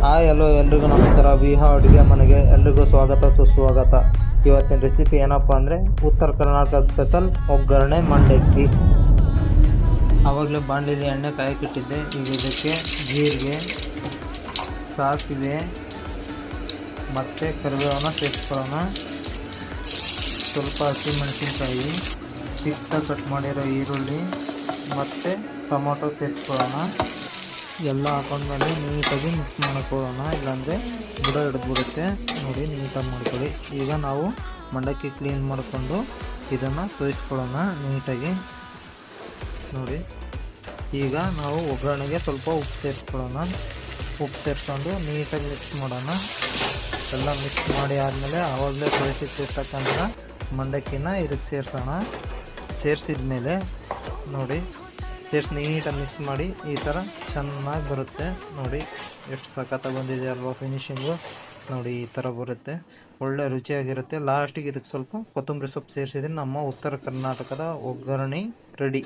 Hi hello ಎಲ್ರಿಗೂ ನಮಸ್ಕಾರ. ವಿಹಾ ಅಡುಗೆ ಮನೆಗೆ ಎಲ್ರಿಗೂ ಸ್ವಾಗತ ಸುಸ್ವಾಗತ. ಇವತ್ತಿನ ರೆಸಿಪಿ ಏನಪ್ಪ ಅಂದರೆ ಉತ್ತರ ಕರ್ನಾಟಕ ಸ್ಪೆಷಲ್ ಒಗ್ಗರಣೆ ಮಂಡಕ್ಕಿ. ಆವಾಗಲೇ ಬಾಣಲಿಲಿ ಎಣ್ಣೆ ಕಾಯಕ್ಕಿಟ್ಟಿದ್ದೆ. ಈಗ ಇದಕ್ಕೆ ಜೀರಿಗೆ, ಸಾಸಿವೆ ಮತ್ತು ಕರಿಬೇವನ್ನ ಸೇರಿಸ್ಕೊಳ್ಳೋಣ. ಸ್ವಲ್ಪ ಹಸಿಮೆಣಸಿನ್ಕಾಯಿ, ಚಿಕ್ಕ ಕಟ್ ಮಾಡಿರೋ ಈರುಳ್ಳಿ ಮತ್ತು ಟೊಮೊಟೊ ಸೇರಿಸ್ಕೊಳ್ಳೋಣ. ಎಲ್ಲ ಹಾಕೊಂಡ್ಮೇಲೆ ನೀಟಾಗಿ ಮಿಕ್ಸ್ ಮಾಡೋಕ್ಕೋಗೋಣ, ಇಲ್ಲಾಂದರೆ ಬುಡ ಹಿಡಿದ್ಬಿಡುತ್ತೆ. ನೋಡಿ, ನೀಟಾಗಿ ಮಾಡ್ಕೊಳ್ಳಿ. ಈಗ ನಾವು ಮಂಡಕ್ಕಿ ಕ್ಲೀನ್ ಮಾಡಿಕೊಂಡು ಇದನ್ನು ತೋರಿಸ್ಕೊಳ್ಳೋಣ ನೀಟಾಗಿ. ನೋಡಿ, ಈಗ ನಾವು ಒಗ್ಗರಣೆಗೆ ಸ್ವಲ್ಪ ಉಪ್ಪು ಸೇರಿಸ್ಕೊಳ್ಳೋಣ. ಉಪ್ಪು ಸೇರಿಸ್ಕೊಂಡು ನೀಟಾಗಿ ಮಿಕ್ಸ್ ಮಾಡೋಣ. ಎಲ್ಲ ಮಿಕ್ಸ್ ಮಾಡಿ ಆದಮೇಲೆ ಆವಾಗಲೇ ತೋರಿಸಿಟ್ಟಿರ್ತಕ್ಕಂಥ ಮಂಡಕ್ಕಿನ ಇದಕ್ಕೆ ಸೇರಿಸೋಣ. ಸೇರಿಸಿದ ಮೇಲೆ ನೋಡಿ, ಸೇರಿಸಿ ನೀಟಾಗಿ ಮಿಕ್ಸ್ ಮಾಡಿ ಈ ಥರ ಚೆನ್ನಾಗಿ ಬರುತ್ತೆ. ನೋಡಿ ಎಷ್ಟು ಸಖತ್ತಾಗಿ ಬಂದಿದೆ ಅಲ್ವಾ ಫಿನಿಶಿಂಗು. ನೋಡಿ, ಈ ಥರ ಬರುತ್ತೆ, ಒಳ್ಳೆ ರುಚಿಯಾಗಿರುತ್ತೆ. ಲಾಸ್ಟಿಗೆ ಇದಕ್ಕೆ ಸ್ವಲ್ಪ ಕೊತ್ತಂಬರಿ ಸೊಪ್ಪು ಸೇರಿಸಿದ್ರೆ ನಮ್ಮ ಉತ್ತರ ಕರ್ನಾಟಕದ ಒಗ್ಗರಣೆ ರೆಡಿ.